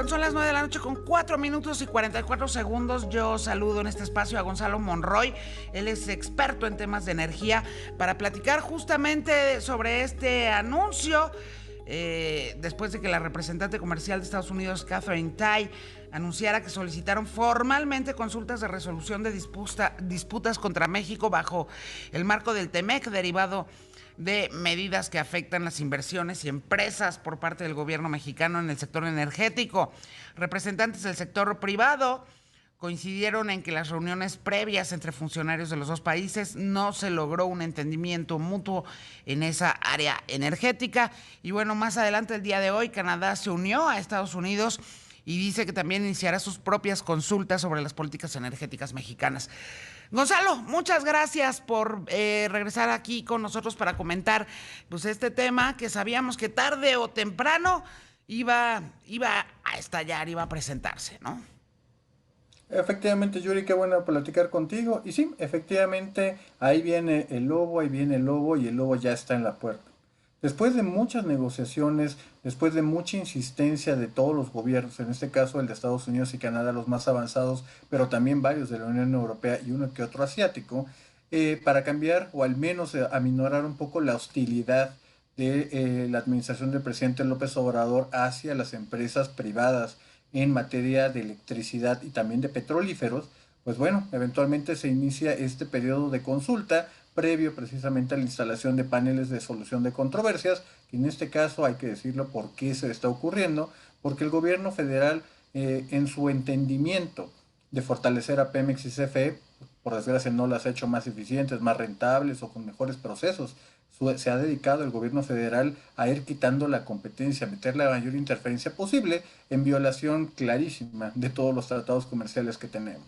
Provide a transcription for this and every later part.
Cuando son las 9 de la noche con 4 minutos y 44 segundos, yo saludo en este espacio a Gonzalo Monroy. Él es experto en temas de energía para platicar justamente sobre este anuncio. Después de que la representante comercial de Estados Unidos, Catherine Tai, anunciara que solicitaron formalmente consultas de resolución de disputas contra México bajo el marco del TEMEC, derivado de medidas que afectan las inversiones y empresas por parte del gobierno mexicano en el sector energético. Representantes del sector privado coincidieron en que las reuniones previas entre funcionarios de los dos países no se logró un entendimiento mutuo en esa área energética. Y bueno, más adelante el día de hoy, Canadá se unió a Estados Unidos y dice que también iniciará sus propias consultas sobre las políticas energéticas mexicanas. Gonzalo, muchas gracias por regresar aquí con nosotros para comentar pues este tema que sabíamos que tarde o temprano iba a estallar, iba a presentarse, ¿no? Efectivamente, Yuri, qué bueno platicar contigo. Y sí, efectivamente, ahí viene el lobo, ahí viene el lobo y el lobo ya está en la puerta. Después de muchas negociaciones, después de mucha insistencia de todos los gobiernos, en este caso el de Estados Unidos y Canadá, los más avanzados, pero también varios de la Unión Europea y uno que otro asiático, para cambiar o al menos aminorar un poco la hostilidad de la administración del presidente López Obrador hacia las empresas privadas en materia de electricidad y también de petrolíferos, pues bueno, eventualmente se inicia este periodo de consulta previo precisamente a la instalación de paneles de solución de controversias, que en este caso hay que decirlo por qué se está ocurriendo, porque el gobierno federal en su entendimiento de fortalecer a Pemex y CFE, por desgracia no las ha hecho más eficientes, más rentables o con mejores procesos. Se ha dedicado el gobierno federal a ir quitando la competencia, a meter la mayor interferencia posible en violación clarísima de todos los tratados comerciales que tenemos.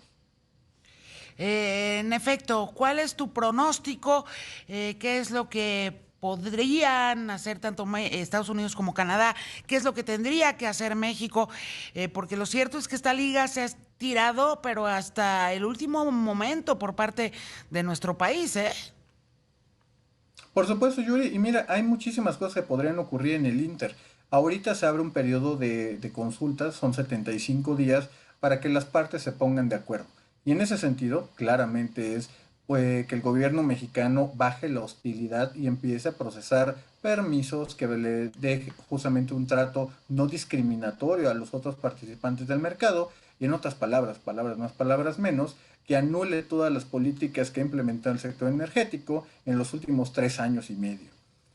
En efecto, ¿cuál es tu pronóstico? ¿Qué es lo que podrían hacer tanto Estados Unidos como Canadá? ¿Qué es lo que tendría que hacer México? Porque lo cierto es que esta liga se ha estirado, pero hasta el último momento por parte de nuestro país, ¿eh? Por supuesto, Yuri, y mira, hay muchísimas cosas que podrían ocurrir en el Inter. Ahorita se abre un periodo de consultas, son 75 días, para que las partes se pongan de acuerdo. Y en ese sentido, claramente es pues, que el gobierno mexicano baje la hostilidad y empiece a procesar permisos que le dé justamente un trato no discriminatorio a los otros participantes del mercado, y en otras palabras, palabras más, palabras menos, que anule todas las políticas que ha implementado el sector energético en los últimos 3 años y medio.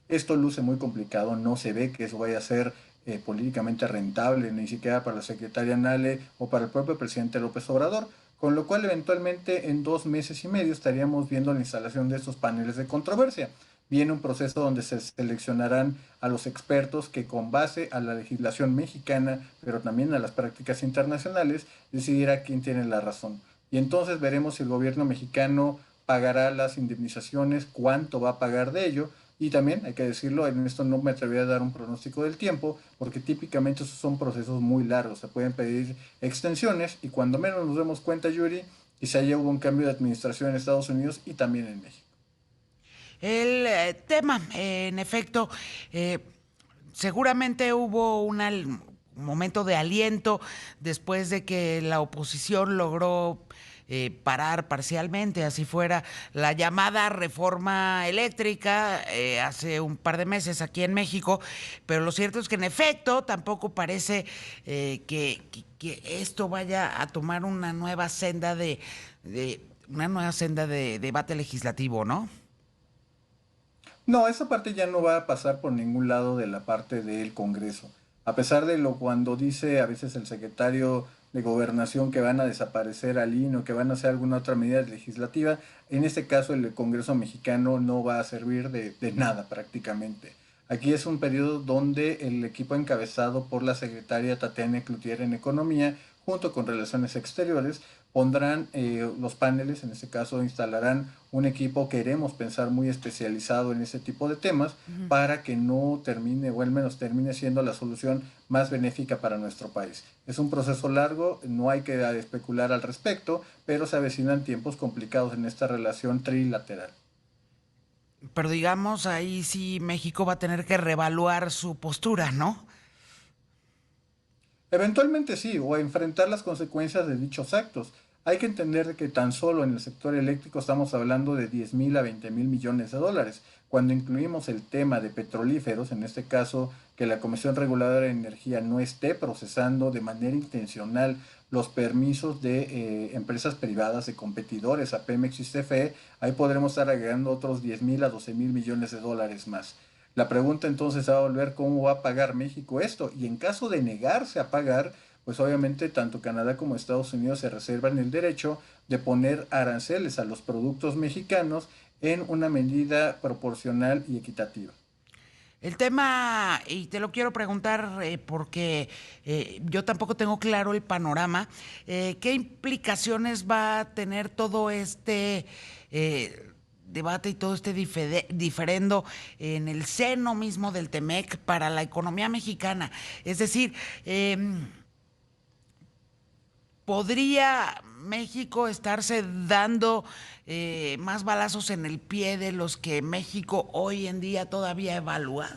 Esto luce muy complicado, no se ve que eso vaya a ser políticamente rentable, ni siquiera para la secretaria Nale o para el propio presidente López Obrador, con lo cual eventualmente en 2 meses y medio estaríamos viendo la instalación de estos paneles de controversia. Viene un proceso donde se seleccionarán a los expertos que con base a la legislación mexicana, pero también a las prácticas internacionales, decidirá quién tiene la razón. Y entonces veremos si el gobierno mexicano pagará las indemnizaciones, cuánto va a pagar de ello. Y también, hay que decirlo, en esto no me atrevería a dar un pronóstico del tiempo, porque típicamente esos son procesos muy largos, se pueden pedir extensiones y cuando menos nos demos cuenta, Yuri, quizá ya hubo un cambio de administración en Estados Unidos y también en México. El tema, en efecto, eh, seguramente hubo un momento de aliento después de que la oposición logró parar parcialmente, así fuera, la llamada reforma eléctrica hace un par de meses aquí en México, pero lo cierto es que en efecto tampoco parece que esto vaya a tomar una nueva senda de debate legislativo, ¿no? No, esa parte ya no va a pasar por ningún lado de la parte del Congreso. A pesar de lo cuando dice a veces el secretario de Gobernación que van a desaparecer al INE o que van a hacer alguna otra medida legislativa, en este caso el Congreso mexicano no va a servir de nada prácticamente. Aquí es un periodo donde el equipo encabezado por la secretaria Tatiana Cloutier en Economía, junto con Relaciones Exteriores, pondrán los paneles, en este caso instalarán un equipo, queremos pensar muy especializado en ese tipo de temas, Ujú. para que no termine, o al menos termine siendo la solución más benéfica para nuestro país. Es un proceso largo, no hay que especular al respecto, pero se avecinan tiempos complicados en esta relación trilateral. Pero digamos, ahí sí México va a tener que reevaluar su postura, ¿no? Eventualmente sí, o a enfrentar las consecuencias de dichos actos. Hay que entender que tan solo en el sector eléctrico estamos hablando de 10.000 a 20.000 millones de dólares. Cuando incluimos el tema de petrolíferos, en este caso que la Comisión Reguladora de Energía no esté procesando de manera intencional los permisos de empresas privadas de competidores a Pemex y CFE, ahí podremos estar agregando otros 10.000 a 12.000 millones de dólares más. La pregunta entonces va a volver cómo va a pagar México esto y en caso de negarse a pagar, pues obviamente tanto Canadá como Estados Unidos se reservan el derecho de poner aranceles a los productos mexicanos en una medida proporcional y equitativa. El tema, y te lo quiero preguntar porque yo tampoco tengo claro el panorama, ¿qué implicaciones va a tener todo este debate y todo este diferendo en el seno mismo del TEMEC para la economía mexicana? Es decir, ¿podría México estarse dando más balazos en el pie de los que México hoy en día todavía evalúa?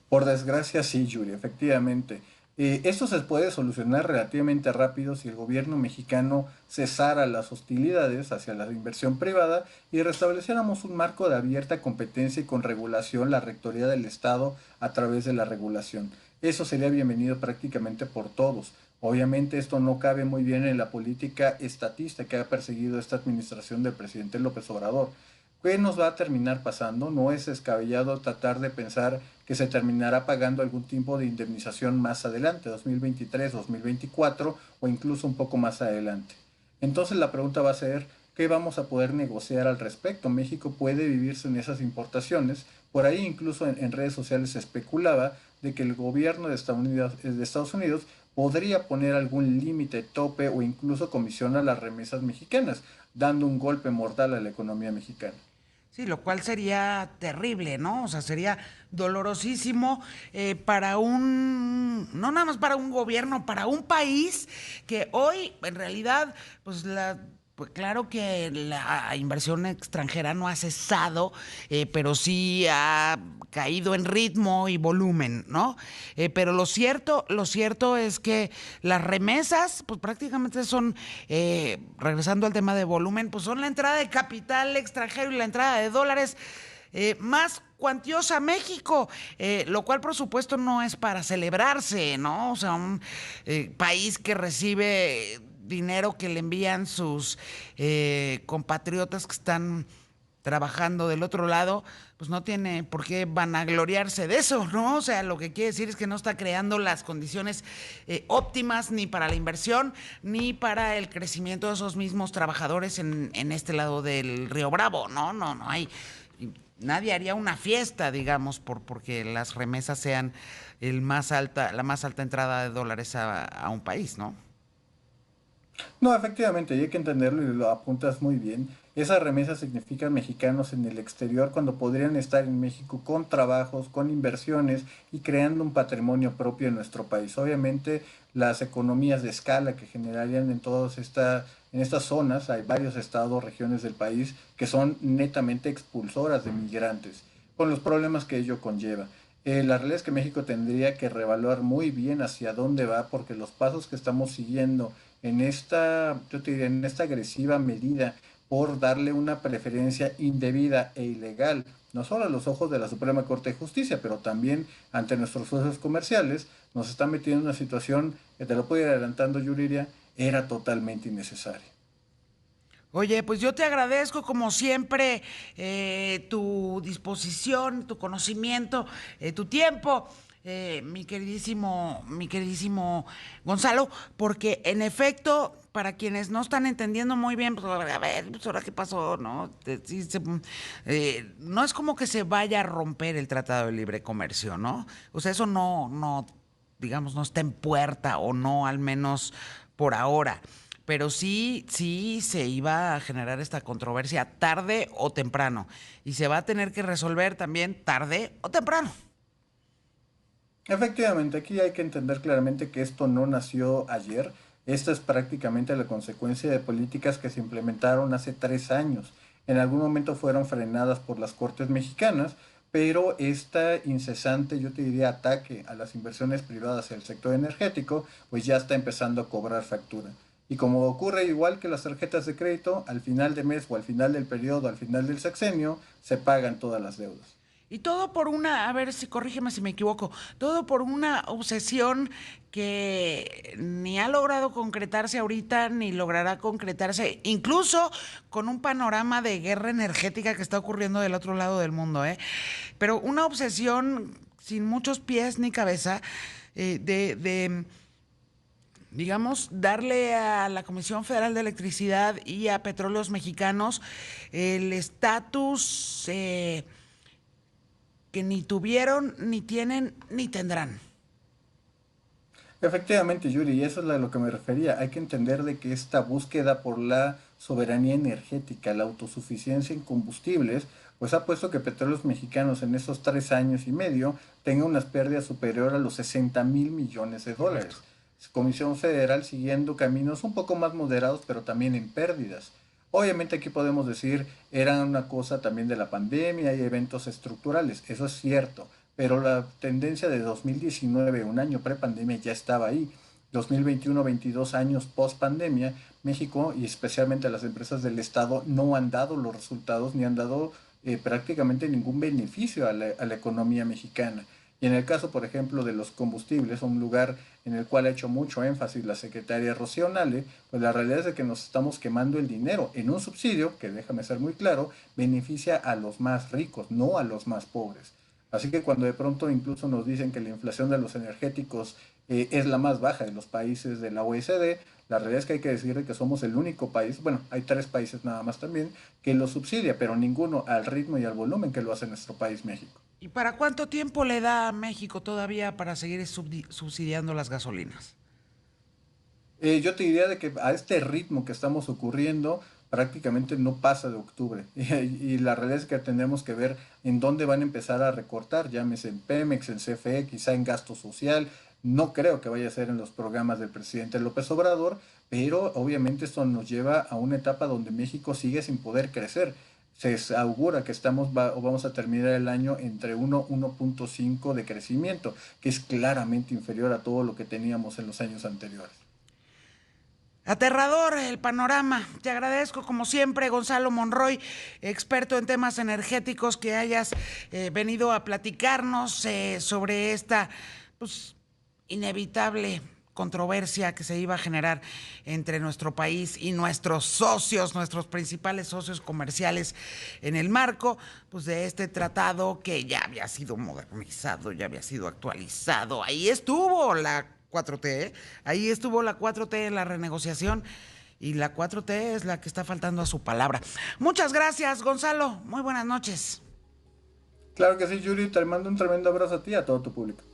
Por desgracia, sí, Yuri, efectivamente. Esto se puede solucionar relativamente rápido si el gobierno mexicano cesara las hostilidades hacia la inversión privada y restableciéramos un marco de abierta competencia y con regulación, la rectoría del Estado a través de la regulación. Eso sería bienvenido prácticamente por todos. Obviamente esto no cabe muy bien en la política estatista que ha perseguido esta administración del presidente López Obrador. ¿Qué nos va a terminar pasando? No es descabellado tratar de pensar que se terminará pagando algún tipo de indemnización más adelante, 2023, 2024 o incluso un poco más adelante. Entonces la pregunta va a ser, ¿qué vamos a poder negociar al respecto? México puede vivirse en esas importaciones. Por ahí incluso en redes sociales se especulaba de que el gobierno de Estados Unidos podría poner algún límite, tope o incluso comisión a las remesas mexicanas, dando un golpe mortal a la economía mexicana. Sí, lo cual sería terrible, ¿no? O sea, sería dolorosísimo para no nada más para un gobierno, para un país que hoy, en realidad, pues claro que la inversión extranjera no ha cesado, pero sí ha caído en ritmo y volumen, ¿no? Pero lo cierto es que las remesas, pues prácticamente son, regresando al tema de volumen, pues son la entrada de capital extranjero y la entrada de dólares más cuantiosa a México, lo cual por supuesto no es para celebrarse, ¿no? O sea, un país que recibe dinero que le envían sus compatriotas que están trabajando del otro lado, pues no tiene por qué vanagloriarse de eso, ¿no? O sea, lo que quiere decir es que no está creando las condiciones óptimas ni para la inversión, ni para el crecimiento de esos mismos trabajadores en este lado del Río Bravo, ¿no? No hay. Nadie haría una fiesta, digamos, porque las remesas sean la más alta entrada de dólares a un país, ¿no? No, efectivamente, y hay que entenderlo y lo apuntas muy bien. Esas remesas significan mexicanos en el exterior cuando podrían estar en México con trabajos, con inversiones y creando un patrimonio propio en nuestro país. Obviamente, las economías de escala que generarían en estas zonas, hay varios estados, regiones del país que son netamente expulsoras de migrantes, con los problemas que ello conlleva. La realidad es que México tendría que reevaluar muy bien hacia dónde va, porque los pasos que estamos siguiendo en esta, yo te diría, en esta agresiva medida por darle una preferencia indebida e ilegal, no solo a los ojos de la Suprema Corte de Justicia, pero también ante nuestros socios comerciales, nos está metiendo en una situación que te lo puedo ir adelantando, Yuriria, era totalmente innecesaria. Oye, pues yo te agradezco como siempre tu disposición, tu conocimiento, tu tiempo, mi queridísimo Gonzalo, porque en efecto, para quienes no están entendiendo muy bien, pues a ver, pues ahora qué pasó, ¿no? No es como que se vaya a romper el Tratado de Libre Comercio, ¿no? O sea, eso digamos, no está en puerta o no, al menos por ahora. Pero sí se iba a generar esta controversia tarde o temprano. Y se va a tener que resolver también tarde o temprano. Efectivamente, aquí hay que entender claramente que esto no nació ayer. Esto es prácticamente la consecuencia de políticas que se implementaron hace 3 años. En algún momento fueron frenadas por las Cortes mexicanas, pero esta incesante, yo te diría, ataque a las inversiones privadas en el sector energético, pues ya está empezando a cobrar factura. Y como ocurre igual que las tarjetas de crédito, al final de mes o al final del periodo, al final del sexenio, se pagan todas las deudas. Y todo por una, a ver si corrígeme si me equivoco, todo por una obsesión que ni ha logrado concretarse ahorita, ni logrará concretarse, incluso con un panorama de guerra energética que está ocurriendo del otro lado del mundo, ¿eh? Pero una obsesión sin muchos pies ni cabeza, digamos, darle a la Comisión Federal de Electricidad y a Petróleos Mexicanos el estatus que ni tuvieron, ni tienen, ni tendrán. Efectivamente, Yuri, y eso es a lo que me refería. Hay que entender de que esta búsqueda por la soberanía energética, la autosuficiencia en combustibles, pues ha puesto que Petróleos Mexicanos en esos 3 años y medio tenga unas pérdidas superior a los 60.000 millones de dólares. Correcto. Comisión Federal siguiendo caminos un poco más moderados, pero también en pérdidas. Obviamente aquí podemos decir, era una cosa también de la pandemia y eventos estructurales, eso es cierto, pero la tendencia de 2019, un año pre-pandemia, ya estaba ahí. 2021, 22 años post-pandemia, México y especialmente las empresas del Estado no han dado los resultados ni han dado prácticamente ningún beneficio a la economía mexicana. Y en el caso, por ejemplo, de los combustibles, un lugar en el cual ha hecho mucho énfasis la secretaria Rocío Nale, pues la realidad es de que nos estamos quemando el dinero en un subsidio que, déjame ser muy claro, beneficia a los más ricos, no a los más pobres. Así que cuando de pronto incluso nos dicen que la inflación de los energéticos es la más baja de los países de la OECD, la realidad es que hay que decir que somos el único país, bueno, hay 3 países nada más también, que lo subsidia, pero ninguno al ritmo y al volumen que lo hace nuestro país, México. ¿Y para cuánto tiempo le da a México todavía para seguir subsidiando las gasolinas? Yo te diría de que a este ritmo que estamos ocurriendo prácticamente no pasa de octubre y la realidad es que tenemos que ver en dónde van a empezar a recortar, llámese en Pemex, en CFE, quizá en gasto social. No creo que vaya a ser en los programas del presidente López Obrador, pero obviamente esto nos lleva a una etapa donde México sigue sin poder crecer. Se augura que o vamos a terminar el año entre 1 y 1.5 de crecimiento, que es claramente inferior a todo lo que teníamos en los años anteriores. Aterrador el panorama. Te agradezco como siempre, Gonzalo Monroy, experto en temas energéticos, que hayas venido a platicarnos sobre esta, pues, inevitable controversia que se iba a generar entre nuestro país y nuestros socios, nuestros principales socios comerciales, en el marco, pues, de este tratado que ya había sido modernizado, ya había sido actualizado. Ahí estuvo la 4T, ¿eh? Ahí estuvo la 4T en la renegociación, y la 4T es la que está faltando a su palabra. Muchas gracias, Gonzalo. Muy buenas noches. Claro que sí, Yuri, te mando un tremendo abrazo a ti y a todo tu público.